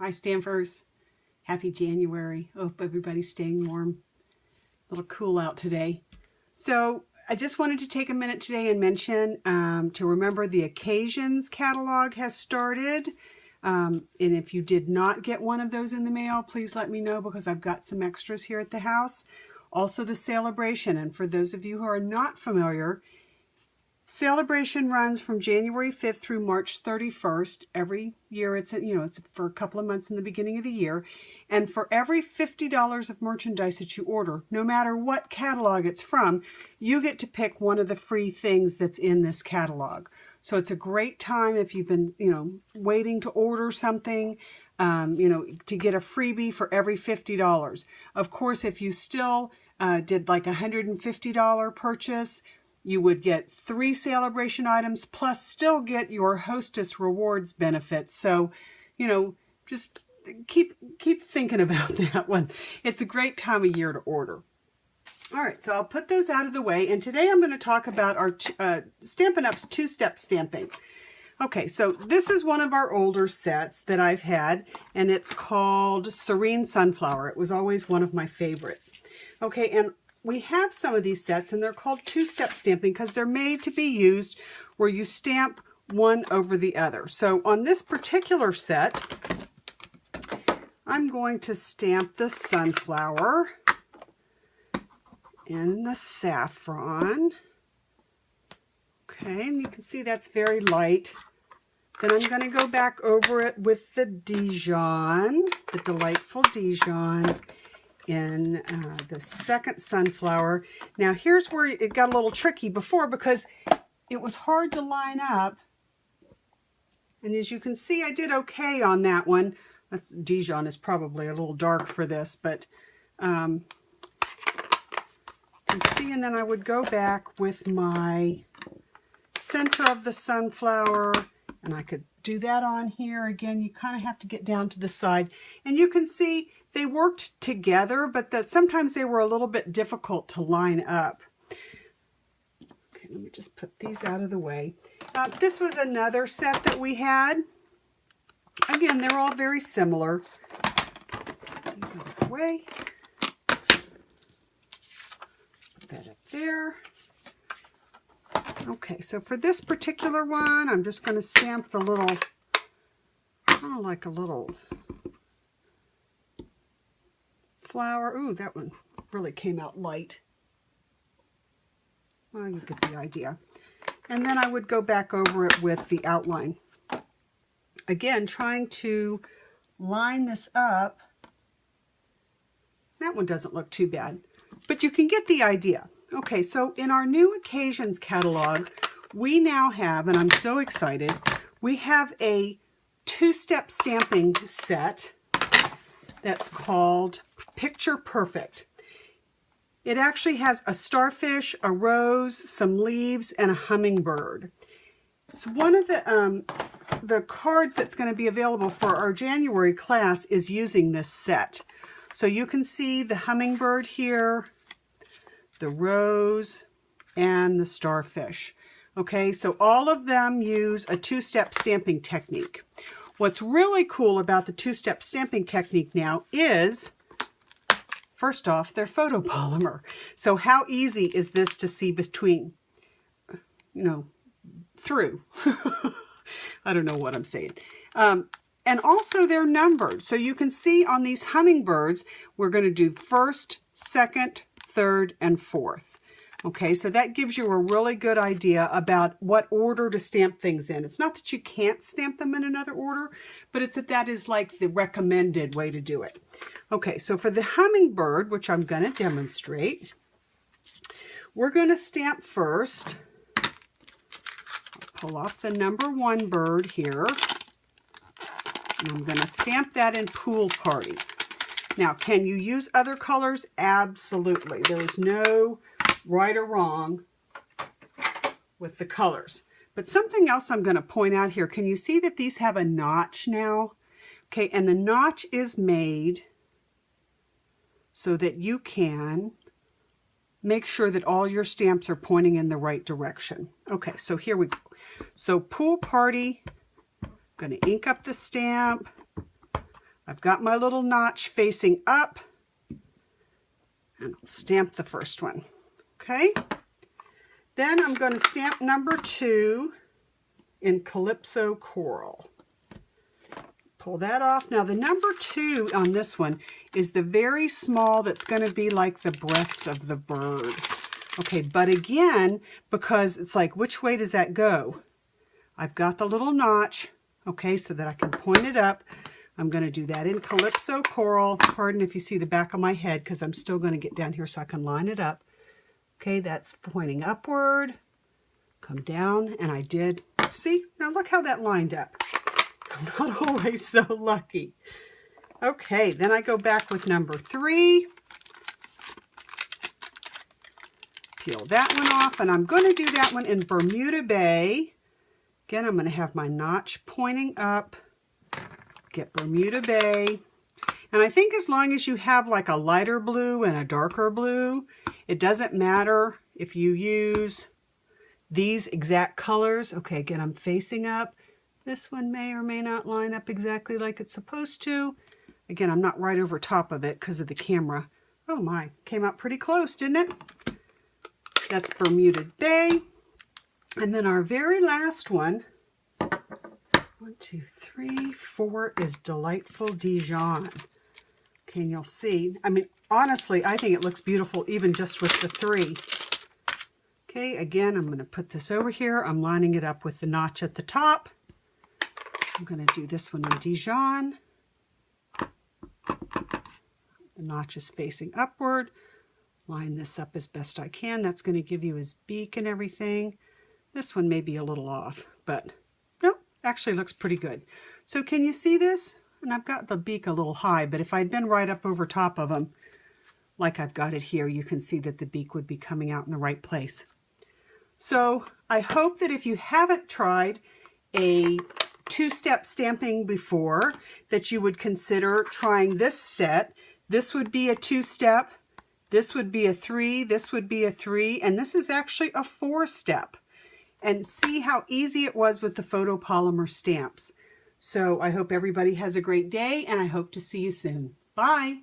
Hi, Stampers. Happy January. Hope everybody's staying warm. A little cool out today. So I just wanted to take a minute today and mention to remember the Occasions catalog has started. And if you did not get one of those in the mail, please let me know because I've got some extras here at the house. Also the Celebration, and for those of you who are not familiar, Celebration runs from January 5th through March 31st. Every year it's for a couple of months in the beginning of the year. And for every $50 of merchandise that you order, no matter what catalog it's from, you get to pick one of the free things that's in this catalog. So it's a great time if you've been, waiting to order something, to get a freebie for every $50. Of course, if you still did like a $150 purchase, you would get 3 Celebration items plus still get your Hostess Rewards benefits. So, just keep thinking about that one. It's a great time of year to order. All right, so I'll put those out of the way. And today I'm going to talk about our Stampin' Up's two-step stamping. Okay, so this is one of our older sets that I've had, and it's called Serene Sunflower. It was always one of my favorites. Okay, and we have some of these sets, and they're called two-step stamping because they're made to be used where you stamp one over the other. So on this particular set, I'm going to stamp the sunflower and the saffron. Okay, and you can see that's very light. Then I'm going to go back over it with the Dijon, the delightful Dijon, in the second sunflower. Now here's where it got a little tricky before because it was hard to line up. And as you can see, I did okay on that one. Dijon is probably a little dark for this, but you can see, and then I would go back with my center of the sunflower, and I could do that on here. Again, you kind of have to get down to the side, and you can see they worked together, but sometimes they were a little bit difficult to line up. Okay, let me just put these out of the way. This was another set that we had. Again, they're all very similar. Put these out of the way. Put that up there. Okay, so for this particular one, I'm just going to stamp the little, kind of like a little flower. Ooh, that one really came out light. Well, you get the idea. And then I would go back over it with the outline. Again, trying to line this up. That one doesn't look too bad, but you can get the idea. Okay, so in our new Occasions catalog, we now have, and I'm so excited, we have a two-step stamping set that's called Picture Perfect. It actually has a starfish, a rose, some leaves, and a hummingbird. So one of the cards that's going to be available for our January class is using this set. So you can see the hummingbird here, the rose, and the starfish. Okay, so all of them use a two-step stamping technique. What's really cool about the two-step stamping technique now is, first off, they're photopolymer. So how easy is this to see between, through? I don't know what I'm saying. And also they're numbered. So you can see on these hummingbirds, we're going to do first, second, third, and fourth. Okay, so that gives you a really good idea about what order to stamp things in. It's not that you can't stamp them in another order, but it's that is like the recommended way to do it. Okay, so for the hummingbird, which I'm going to demonstrate, we're going to stamp first. I'll pull off the number 1 bird here, and I'm going to stamp that in Pool Party. Now, can you use other colors? Absolutely. There's no right or wrong with the colors. But something else I'm going to point out here, can you see that these have a notch now? Okay, and the notch is made so that you can make sure that all your stamps are pointing in the right direction. Okay, so here we go. So Pool Party, I'm going to ink up the stamp. I've got my little notch facing up, and I'll stamp the first one. Okay, then I'm going to stamp number 2 in Calypso Coral. Pull that off. Now the number 2 on this one is the very small that's going to be like the breast of the bird. Okay, but again, because it's like, which way does that go? I've got the little notch, okay, so that I can point it up. I'm going to do that in Calypso Coral. Pardon if you see the back of my head, because I'm still going to get down here so I can line it up. Okay, that's pointing upward. Come down, and I did. See? Now look how that lined up. I'm not always so lucky. Okay, then I go back with number 3. Peel that one off, and I'm going to do that one in Bermuda Bay. Again, I'm going to have my notch pointing up. Get Bermuda Bay. And I think as long as you have like a lighter blue and a darker blue, it doesn't matter if you use these exact colors. Okay, again, I'm facing up. This one may or may not line up exactly like it's supposed to. Again, I'm not right over top of it because of the camera. Oh my, came out pretty close, didn't it? That's Bermuda Bay. And then our very last one, 1, 2, 3, 4, is Delightful Dijon. Okay, and you'll see, I mean, honestly, I think it looks beautiful even just with the 3. Okay, again, I'm going to put this over here. I'm lining it up with the notch at the top. I'm going to do this one in Dijon. The notch is facing upward. Line this up as best I can. That's going to give you his beak and everything. This one may be a little off, but no, actually looks pretty good. So can you see this? And I've got the beak a little high, but if I'd been right up over top of him, like I've got it here, you can see that the beak would be coming out in the right place. So I hope that if you haven't tried a 2-step stamping before, that you would consider trying this set. This would be a 2-step, this would be a 3, this would be a 3, and this is actually a 4-step. And see how easy it was with the photopolymer stamps. So I hope everybody has a great day, and I hope to see you soon. Bye.